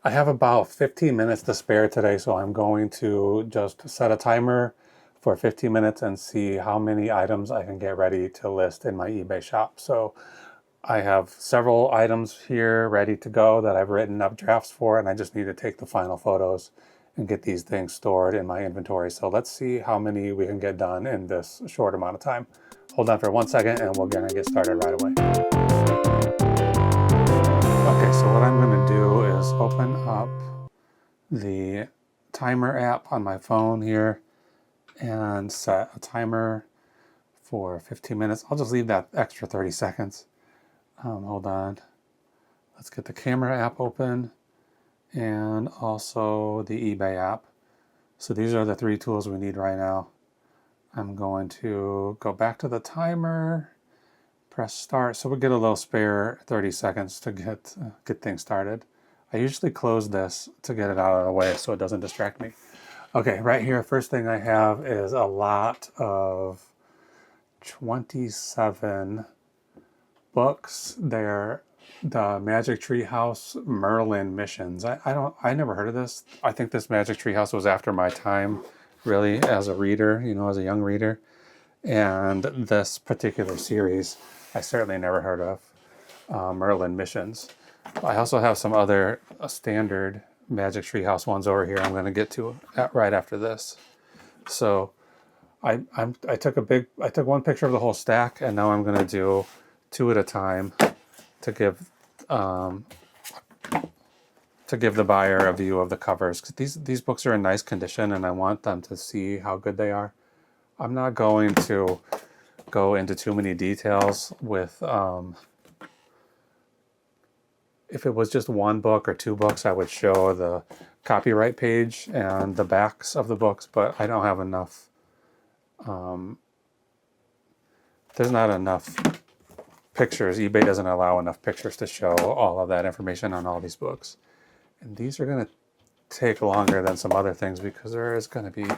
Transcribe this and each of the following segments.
I have about 15 minutes to spare today, so I'm going to just set a timer for 15 minutes and see how many items I can get ready to list in my eBay shop. So I have several items here ready to go that I've written up drafts for, and I just need to take the final photos and get these things stored in my inventory. So let's see how many we can get done in this short amount of time. Hold on for 1 second and we're gonna get started right away. Okay, so what I'm going to do is open up the timer app on my phone here and set a timer for 15 minutes. I'll just leave that extra 30 seconds. Hold on. Let's get the camera app open and also the eBay app. So these are the three tools we need right now. I'm going to go back to the timer, press start. So we'll get a little spare 30 seconds to get things started. I usually close this to get it out of the way so it doesn't distract me. Okay, right here, first thing I have is a lot of 27 books. They're the Magic Tree House Merlin missions. I never heard of this. I think this Magic Tree House was after my time, really, as a reader, as a young reader. And this particular series, I certainly never heard of, Merlin missions. I also have some other standard Magic Tree House ones over here I'm going to get to right after this. So I took one picture of the whole stack, and now I'm going to do two at a time to give the buyer a view of the covers, because these books are in nice condition and I want them to see how good they are. I'm not going to go into too many details with if it was just one book or two books, I would show the copyright page and the backs of the books, but I don't have enough. There's not enough pictures. eBay doesn't allow enough pictures to show all of that information on all these books. And these are going to take longer than some other things because there is going to be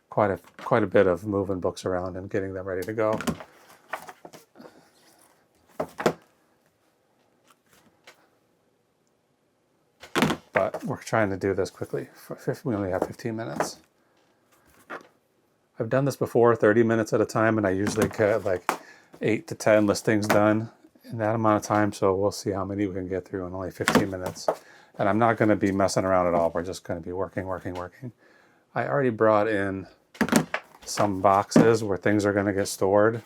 quite a bit of moving books around and getting them ready to go. But we're trying to do this quickly. We only have 15 minutes. I've done this before, 30 minutes at a time, and I usually get like 8 to 10 listings done in that amount of time. So we'll see how many we can get through in only 15 minutes. And I'm not going to be messing around at all. We're just going to be working. I already brought in some boxes where things are going to get stored,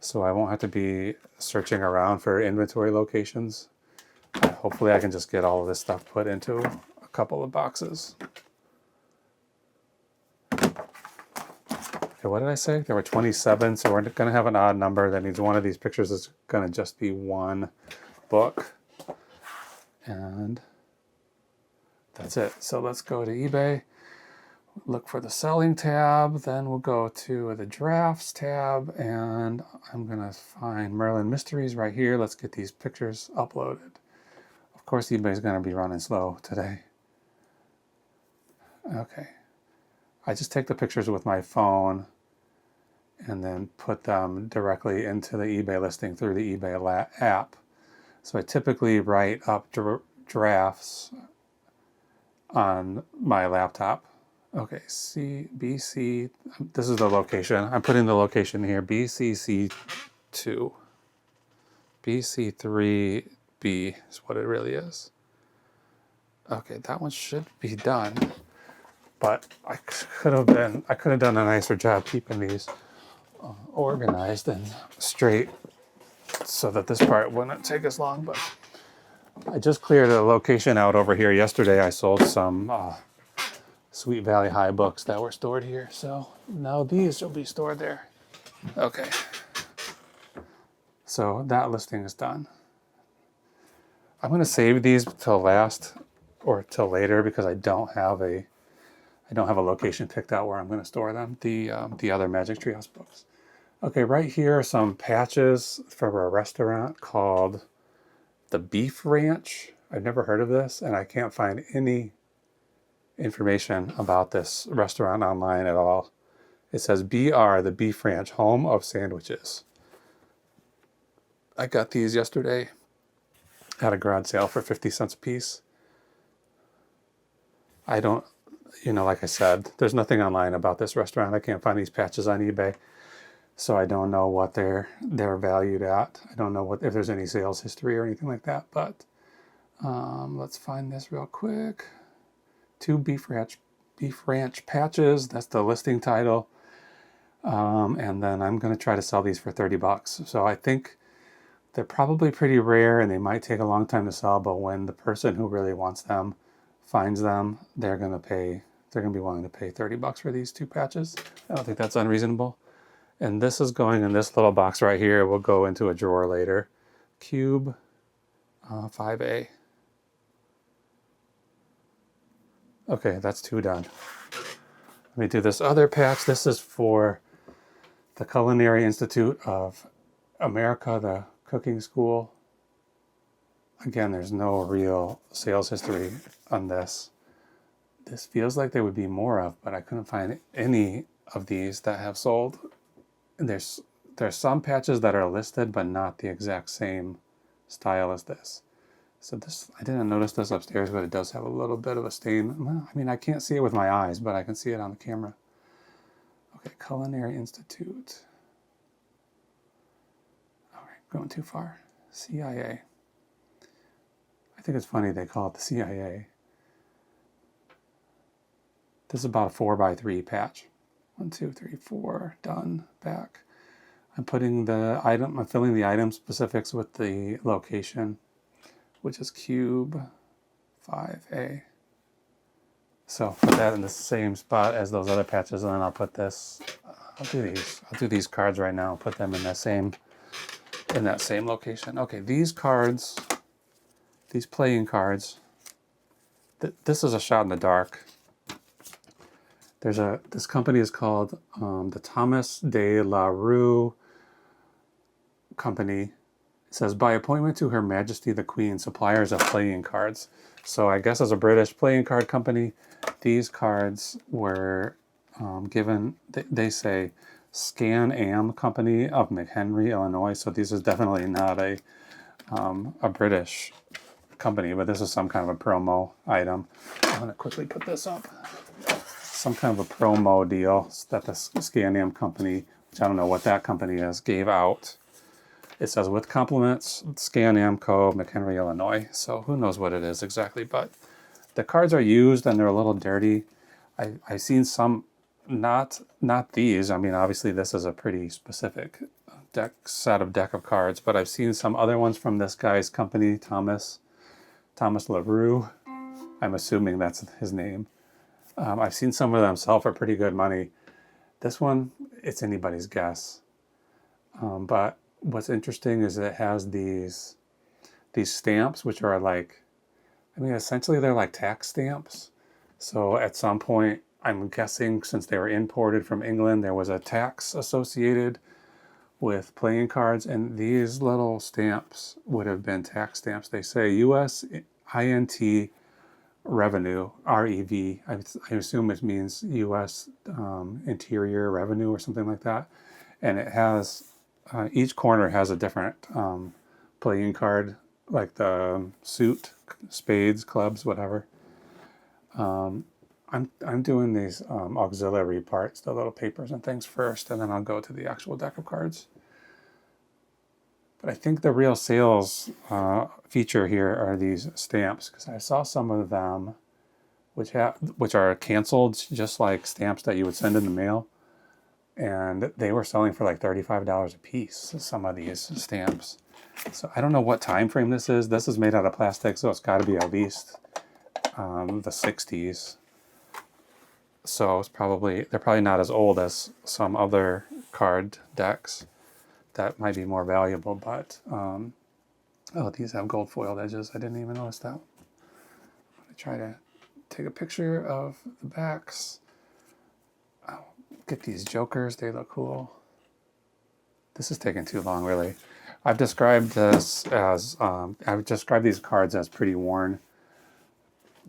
so I won't have to be searching around for inventory locations. Hopefully I can just get all of this stuff put into a couple of boxes. Okay, what did I say? There were 27, so we're going to have an odd number. That means one of these pictures is going to just be one book. And that's it. So let's go to eBay, look for the selling tab, then we'll go to the drafts tab, and I'm going to find Merlin Mysteries right here. Let's get these pictures uploaded. Of course, eBay's going to be running slow today. Okay. I just take the pictures with my phone and then put them directly into the eBay listing through the eBay app. So I typically write up drafts on my laptop. Okay, BC, this is the location. I'm putting the location here, BCC2. BC3B is what it really is. Okay, that one should be done, but I could have done a nicer job keeping these organized and straight so that this part wouldn't take as long, but I just cleared a location out over here yesterday. I sold some Sweet Valley High books that were stored here, so now these will be stored there. Okay, so that listing is done. I'm going to save these till last or till later because I don't have a location picked out where I'm going to store them. The other Magic Tree House books. Okay, right here are some patches from a restaurant called the Beef Ranch. I've never heard of this, and I can't find any information about this restaurant online at all. It says BR, the Beef Ranch, home of sandwiches. I got these yesterday at a garage sale for 50 cents a piece. I don't, like I said, there's nothing online about this restaurant. I can't find these patches on eBay. So I don't know what they're valued at. I don't know if there's any sales history or anything like that. But let's find this real quick. 2 beef ranch patches. That's the listing title. And then I'm going to try to sell these for $30. So I think they're probably pretty rare and they might take a long time to sell. But when the person who really wants them finds them, they're going to be willing to pay $30 for these 2 patches. I don't think that's unreasonable. And this is going in this little box right here. We'll go into a drawer later. Cube 5A. Okay, that's 2 done. Let me do this other patch. This is for the Culinary Institute of America, the cooking school. Again, there's no real sales history on this. This feels like there would be more of, but I couldn't find any of these that have sold. There's some patches that are listed, but not the exact same style as this. So this, I didn't notice this upstairs, but it does have a little bit of a stain. Well, I mean, I can't see it with my eyes, but I can see it on the camera. Okay, Culinary Institute. All right, going too far. CIA. I think it's funny they call it the CIA. This is about a 4x3 patch. 1, 2, 3, 4, done, back. I'm filling the item specifics with the location, which is cube 5A. So put that in the same spot as those other patches, and then I'll put this, I'll do these cards right now, put them in that same location. Okay, these cards, these playing cards, this is a shot in the dark. This company is called the Thomas de la Rue Company. It says, by appointment to Her Majesty the Queen, suppliers of playing cards. So I guess as a British playing card company, these cards were given, they say, Scan-Am Company of McHenry, Illinois. So this is definitely not a British company, but this is some kind of a promo item. I'm going to quickly put this up. Some kind of a promo deal that the Scan-Am Company, which I don't know what that company is, gave out. It says, with compliments, Scan-Am Co., McHenry, Illinois. So who knows what it is exactly, but the cards are used and they're a little dirty. I've seen some, not these. I mean, obviously this is a pretty specific set of cards, but I've seen some other ones from this guy's company, Thomas LaRue. I'm assuming that's his name. I've seen some of them sell for pretty good money. This one, it's anybody's guess. But what's interesting is it has these stamps, which are like, I mean, essentially they're like tax stamps. So at some point, I'm guessing since they were imported from England, there was a tax associated with playing cards, and these little stamps would have been tax stamps. They say U.S. INT revenue, REV. I assume it means U.S. Interior Revenue or something like that. And it has, each corner has a different playing card, like the suit, spades, clubs, whatever. I'm doing these auxiliary parts, the little papers and things first, and then I'll go to the actual deck of cards. But I think the real sales feature here are these stamps, because I saw some of them which are canceled, just like stamps that you would send in the mail, and they were selling for like $35 a piece, some of these stamps. So I don't know what time frame this is. This is made out of plastic, so it's got to be at least the 60s. So they're probably not as old as some other card decks that might be more valuable, but oh, these have gold foiled edges. I didn't even notice that. I'm going to try to take a picture of the backs. Oh, get these jokers, they look cool. This is taking too long, really. I've described this as, I've described these cards as pretty worn,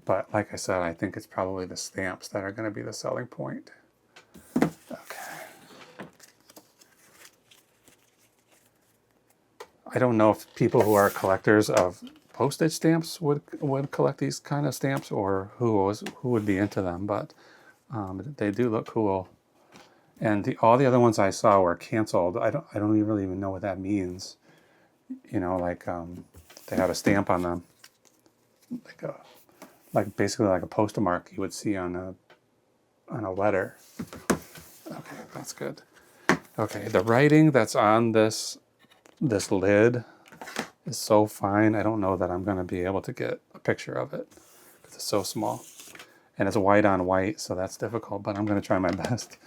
but like I said, I think it's probably the stamps that are going to be the selling point. I don't know if people who are collectors of postage stamps would collect these kind of stamps, or who would be into them, but they do look cool. And all the other ones I saw were canceled. I don't really even know what that means. You know, like they had a stamp on them, like basically like a postmark you would see on a letter. Okay, that's good. Okay, the writing that's on this lid is so fine. I don't know that I'm going to be able to get a picture of it because it's so small. And it's white on white, so that's difficult, but I'm going to try my best.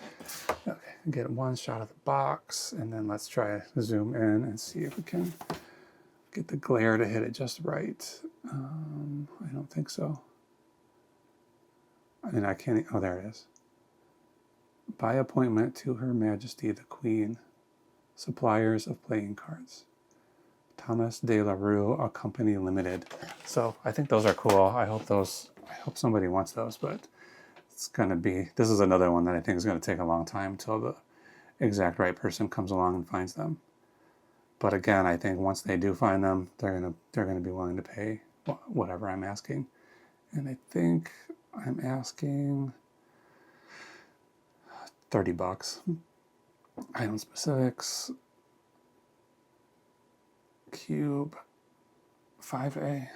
Okay, get one shot of the box, and then let's try to zoom in and see if we can get the glare to hit it just right. I don't think so. I mean, I can't, oh, there it is. By appointment to Her Majesty the Queen, suppliers of playing cards. Thomas de la Rue, a company limited. So I think those are cool. I hope somebody wants those, but it's going to be, this is another one that I think is going to take a long time until the exact right person comes along and finds them. But again, I think once they do find them, they're going to be willing to pay whatever I'm asking. And I think I'm asking $30. Item specifics, cube, 5A.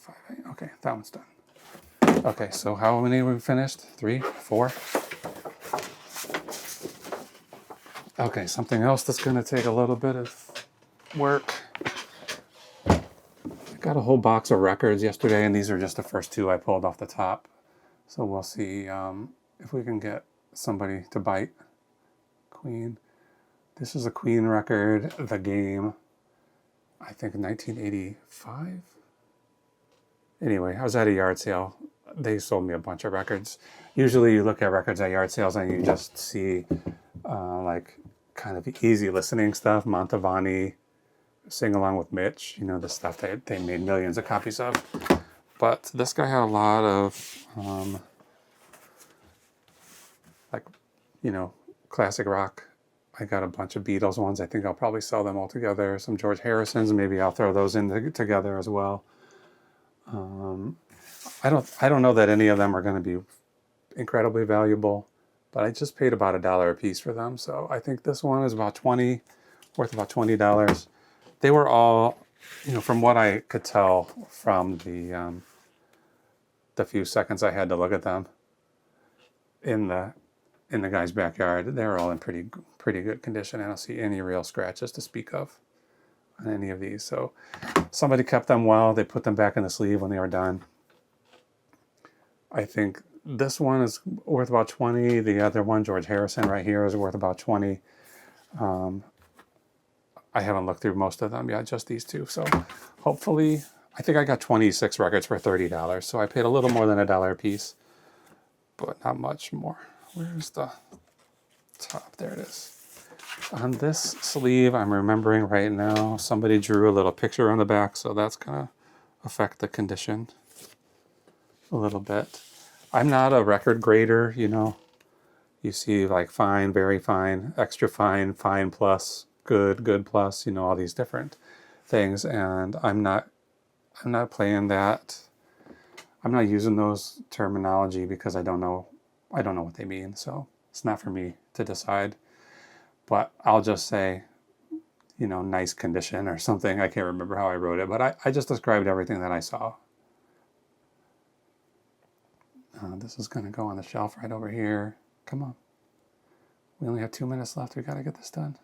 5A, okay, that one's done. Okay, so how many we finished? 3, 4? Okay, something else that's going to take a little bit of work. I got a whole box of records yesterday, and these are just the first 2 I pulled off the top. So we'll see if we can get somebody to bite. Queen. This is a Queen record, The Game, I think 1985? Anyway, I was at a yard sale. They sold me a bunch of records. Usually you look at records at yard sales and you just see like kind of easy listening stuff. Mantovani, Sing Along with Mitch, you know, the stuff that they made millions of copies of. But this guy had a lot of like, you know, classic rock. I got a bunch of Beatles ones. I think I'll probably sell them all together. Some George Harrisons, maybe I'll throw those in together as well. I don't know that any of them are going to be incredibly valuable, but I just paid about $1 a piece for them. So I think this one is worth about $20. They were all, you know, from what I could tell from the few seconds I had to look at them in the guy's backyard, they were all in pretty good condition. I don't see any real scratches to speak of on any of these. So somebody kept them well. They put them back in the sleeve when they were done. I think this one is worth about 20. The other one, George Harrison right here, is worth about 20. I haven't looked through most of them yet, just these 2. So hopefully, I think I got 26 records for $30. So I paid a little more than $1 a piece, but not much more. Where's the top? There it is. On this sleeve, I'm remembering right now, somebody drew a little picture on the back, so that's going to affect the condition a little bit. I'm not a record grader, you know. You see like fine, very fine, extra fine, fine plus, good, good plus, you know, all these different things. And I'm not playing that. I'm not using those terminology because I don't know what they mean. So it's not for me to decide. But I'll just say, you know, nice condition or something. I can't remember how I wrote it, but I just described everything that I saw. This is going to go on the shelf right over here. Come on. We only have 2 minutes left. We got to get this done.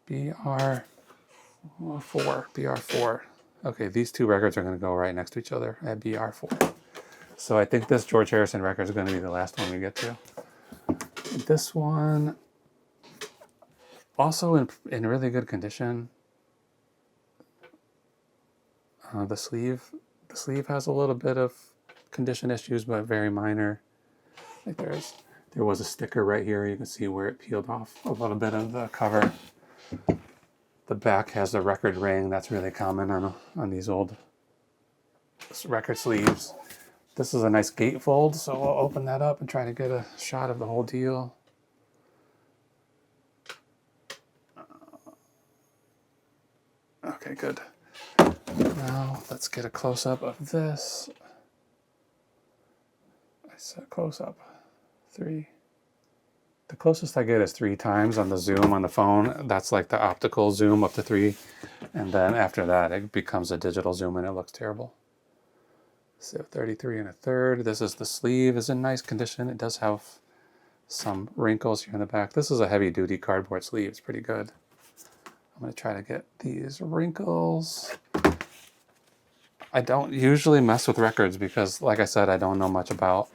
BR4. Okay, these 2 records are going to go right next to each other at BR4. So I think this George Harrison record is going to be the last one we get to. This one, also in really good condition. The sleeve has a little bit of condition issues, but very minor. Like there was a sticker right here. You can see where it peeled off a little bit of the cover. The back has a record ring. That's really common on these old record sleeves. This is a nice gatefold, so we'll open that up and try to get a shot of the whole deal. Okay, good. get a close-up of this. I said close-up 3. The closest I get is 3 times on the zoom on the phone. That's like the optical zoom up to 3. And then after that, it becomes a digital zoom and it looks terrible. So 33 1/3. This is the sleeve. It's in nice condition. It does have some wrinkles here in the back. This is a heavy duty cardboard sleeve. It's pretty good. I'm going to try to get these wrinkles. I don't usually mess with records because, like I said, I don't know much about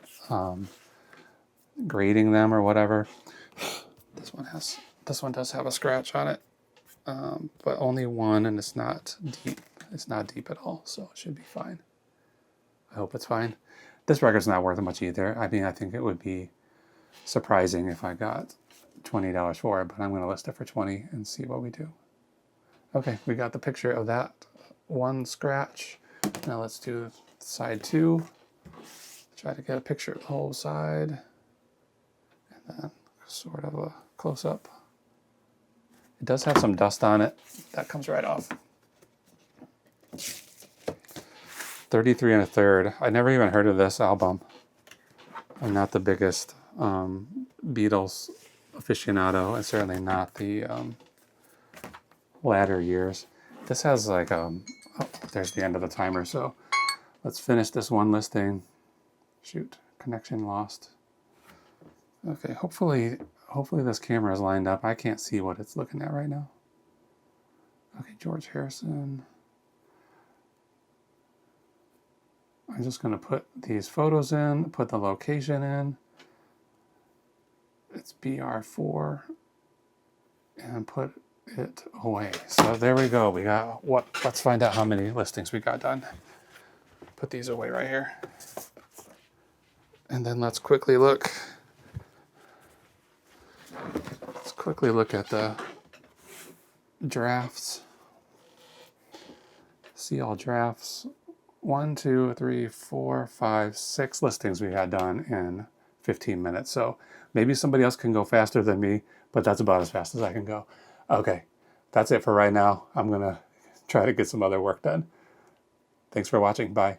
grading them or whatever. This one does have a scratch on it, but only one, and it's not deep. It's not deep at all, so it should be fine. I hope it's fine. This record's not worth much either. I mean, I think it would be surprising if I got $20 for it, but I'm going to list it for $20 and see what we do. Okay, we got the picture of that one scratch. Now let's do side 2. Try to get a picture of the whole side. And then sort of a close-up. It does have some dust on it. That comes right off. 33 1/3. I never even heard of this album. I'm not the biggest Beatles aficionado, and certainly not the latter years. This has like oh, there's the end of the timer. So let's finish this one listing. Shoot, connection lost. Okay, hopefully this camera is lined up. I can't see what it's looking at right now. Okay, George Harrison. I'm just going to put these photos in, put the location in. It's BR4 and put it away. So there we go. We got what? Let's find out how many listings we got done. Put these away right here. And then let's quickly look. Let's quickly look at the drafts. See all drafts. 1, 2, 3, 4, 5, 6 listings we had done in 15 minutes. So maybe somebody else can go faster than me, but that's about as fast as I can go. Okay, that's it for right now. I'm going to try to get some other work done. Thanks for watching. Bye.